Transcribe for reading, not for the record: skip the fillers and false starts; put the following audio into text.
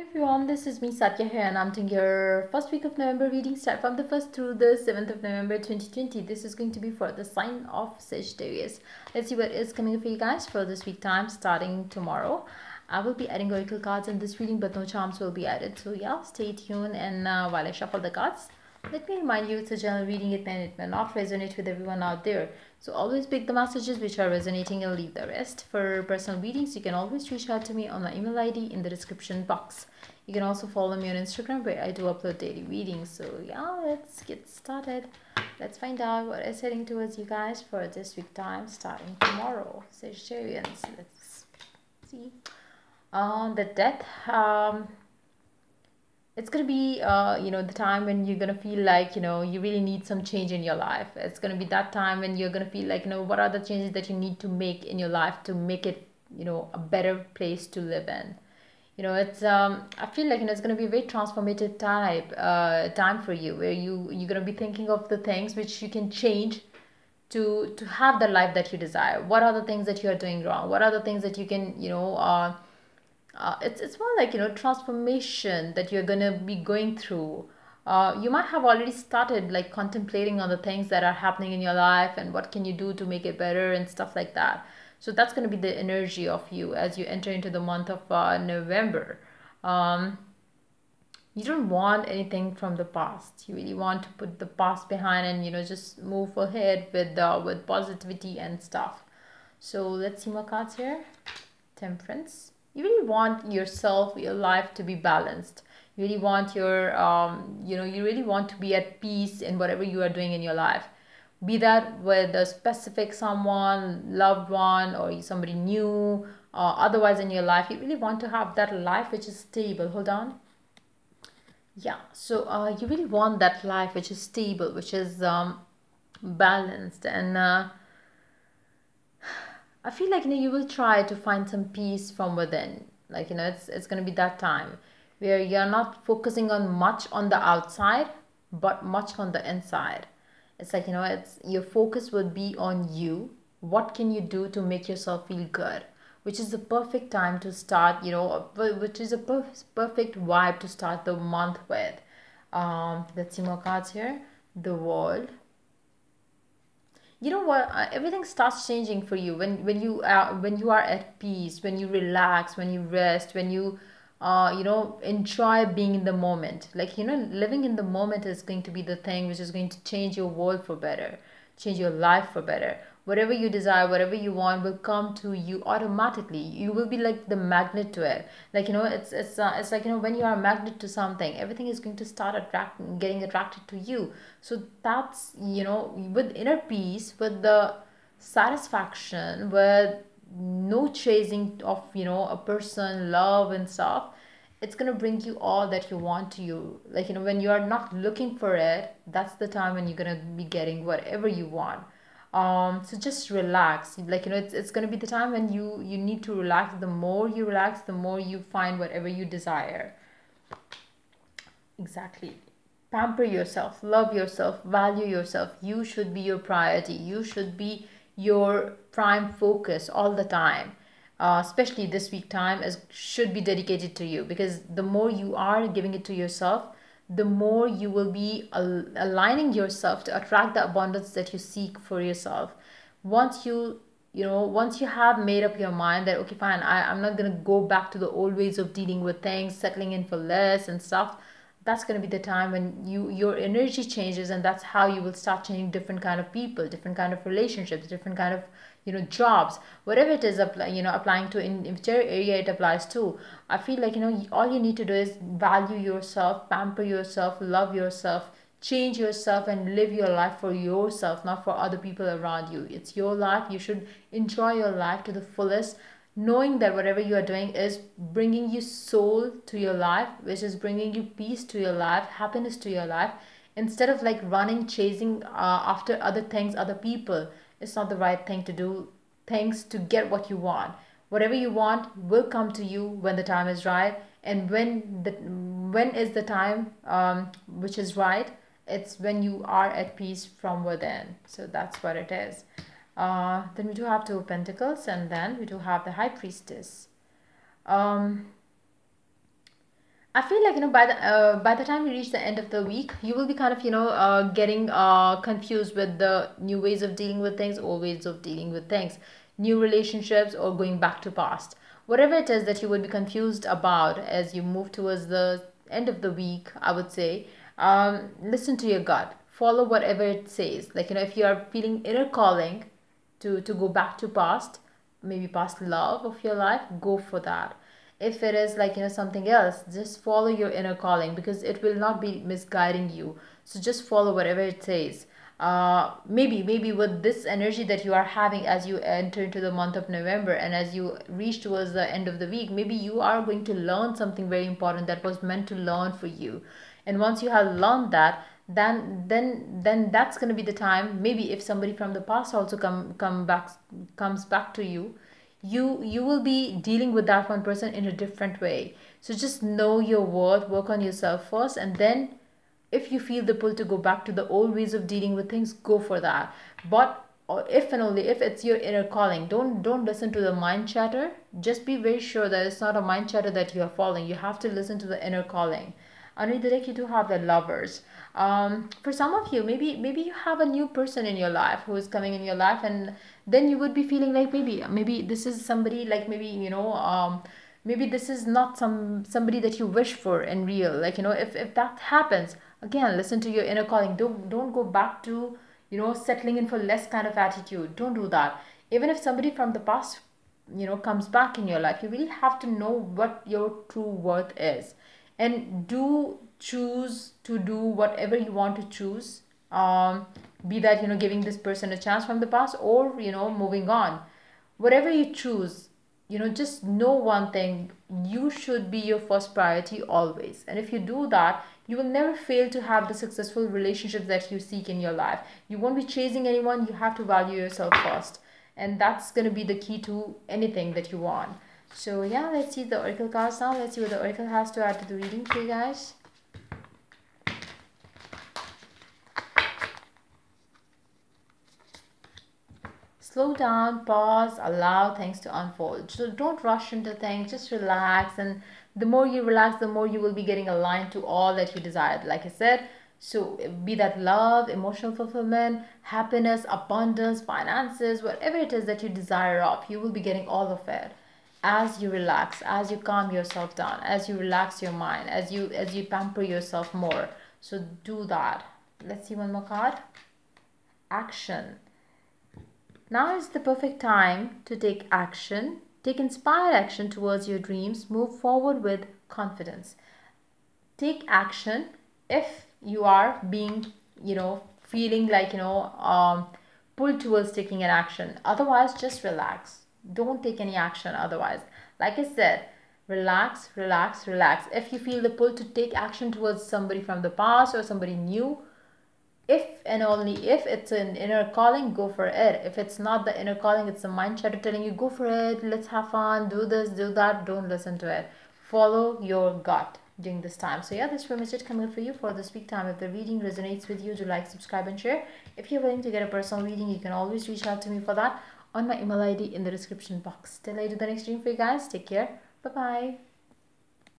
Everyone, this is me Satya here and I'm doing your first week of November reading start from the 1st through the 7th of November 2020. This is going to be for the sign of Sagittarius. Let's see what is coming up for you guys for this week time starting tomorrow. I will be adding oracle cards in this reading, but no charms will be added. So yeah, stay tuned and while I shuffle the cards, let me remind you it's a general reading. It may not resonate with everyone out there. So always pick the messages which are resonating and leave the rest. For personal readings, you can always reach out to me on my email ID in the description box. You can also follow me on Instagram where I do upload daily readings. So yeah, let's get started. Let's find out what is heading towards you guys for this week time starting tomorrow. Sagittarians, let's see. The death, it's gonna be the time when you're gonna feel like you really need some change in your life. It's gonna be that time when you're gonna feel like what are the changes that you need to make in your life to make it a better place to live in. It's I feel like it's gonna be a very transformative time for you, where you're gonna be thinking of the things which you can change to have the life that you desire. What are the things that you are doing wrong? What are the things that you can it's more like transformation that you're gonna be going through. You might have already started like contemplating on the things that are happening in your life and what can you do to make it better and stuff like that. So that's going to be the energy of you as you enter into the month of November. um, you don't want anything from the past. You really want to put the past behind and just move ahead with positivity and stuff. So let's see more cards here. Temperance. You really want yourself, your life to be balanced. You really want your you really want to be at peace in whatever you are doing in your life, be that with a specific someone, loved one, or somebody new, otherwise in your life. You really want to have that life which is stable. Hold on. Yeah, so you really want that life which is stable, which is balanced, and I feel like you will try to find some peace from within. Like it's gonna be that time where you're not focusing on much on the outside, but much on the inside. It's like it's your focus would be on you. What can you do to make yourself feel good? Which is the perfect time to start. Which is a perfect vibe to start the month with. Let's see more cards here. The World. You know what, everything starts changing for you when you are at peace, when you relax, when you rest, when you enjoy being in the moment. Like living in the moment is going to be the thing which is going to change your world for better, change your life for better. Whatever you desire, whatever you want will come to you automatically. You will be like the magnet to it. Like it's like when you are a magnet to something, everything is going to start getting attracted to you. So that's with inner peace, with the satisfaction, with no chasing of a person, love and stuff. It's gonna bring you all that you want to you. Like when you are not looking for it, that's the time when you're gonna be getting whatever you want. So just relax. Like it's gonna be the time when you need to relax. The more you relax, the more you find whatever you desire. Exactly. Pamper yourself, love yourself, value yourself. You should be your priority. You should be your prime focus all the time. Especially this week time is should be dedicated to you, because the more you are giving it to yourself, the more you will be aligning yourself to attract the abundance that you seek for yourself. Once once you have made up your mind that okay fine, I'm not gonna go back to the old ways of dealing with things, settling in for less and stuff. That's going to be the time when your energy changes, and that's how you will start changing different kind of people, different kind of relationships, different kind of jobs, whatever it is applying to, in whichever area it applies to. I feel like all you need to do is value yourself, pamper yourself, love yourself, change yourself, and live your life for yourself, not for other people around you. It's your life. You should enjoy your life to the fullest, knowing that whatever you are doing is bringing you soul to your life, which is bringing you peace to your life, happiness to your life, instead of like running chasing after other things, other people. It's not the right thing to do. Things to get what you want. Whatever you want will come to you when the time is right. And when is the time which is right? It's when you are at peace from within. So that's what it is. Then we do have Two of Pentacles, and then we do have the High Priestess. Um, I feel like, by the time you reach the end of the week, you will be kind of, getting confused with the new ways of dealing with things, old ways of dealing with things, new relationships, or going back to past. Whatever it is that you would be confused about as you move towards the end of the week, I would say, listen to your gut. Follow whatever it says. Like, if you are feeling inner calling to go back to past, maybe past love of your life, go for that. If it is like, something else, just follow your inner calling, because it will not be misguiding you. So just follow whatever it says. Maybe with this energy that you are having as you enter into the month of November, and as you reach towards the end of the week, maybe you are going to learn something very important that was meant to learn for you. And once you have learned that, then that's going to be the time. Maybe if somebody from the past also comes back to you, you will be dealing with that one person in a different way. So just know your worth, work on yourself first, and then if you feel the pull to go back to the old ways of dealing with things, go for that. But or if and only if it's your inner calling, don't listen to the mind chatter. Just be very sure that it's not a mind chatter that you are following. You have to listen to the inner calling. Direct, you do have the lovers. For some of you, maybe you have a new person in your life who is coming in your life, and then you would be feeling like maybe this is somebody, like, maybe this is not somebody that you wish for in real. Like, if that happens again, listen to your inner calling. Don't go back to, settling in for less kind of attitude. Don't do that. Even if somebody from the past, comes back in your life, you really have to know what your true worth is, and do choose to do whatever you want to choose. Be that, giving this person a chance from the past, or, moving on. Whatever you choose, just know one thing: you should be your first priority always. And if you do that, you will never fail to have the successful relationships that you seek in your life. You won't be chasing anyone. You have to value yourself first, and that's going to be the key to anything that you want. So yeah, let's see the oracle cards now. Let's see what the oracle has to add to the reading for you guys. Slow down, pause, allow things to unfold. So don't rush into things, just relax. And the more you relax, the more you will be getting aligned to all that you desired. Like I said, so be that love, emotional fulfillment, happiness, abundance, finances, whatever it is that you desire of, you will be getting all of it as you relax, as you calm yourself down, as you relax your mind, as you pamper yourself more. So do that. Let's see one more card. Action. Now is the perfect time to take action. Take inspired action towards your dreams. Move forward with confidence. Take action if you are being, feeling like, pulled towards taking an action. Otherwise, just relax. Don't take any action otherwise. Like I said, relax, relax, relax. If you feel the pull to take action towards somebody from the past or somebody new, if and only if it's an inner calling, go for it. If it's not the inner calling, it's the mind chatter telling you, go for it, let's have fun, do this, do that, don't listen to it. Follow your gut during this time. So yeah, this message coming for you for this week time. If the reading resonates with you, do like, subscribe, and share. If you're willing to get a personal reading, you can always reach out to me for that on my email ID in the description box. Till I do the next reading for you guys, take care. Bye bye.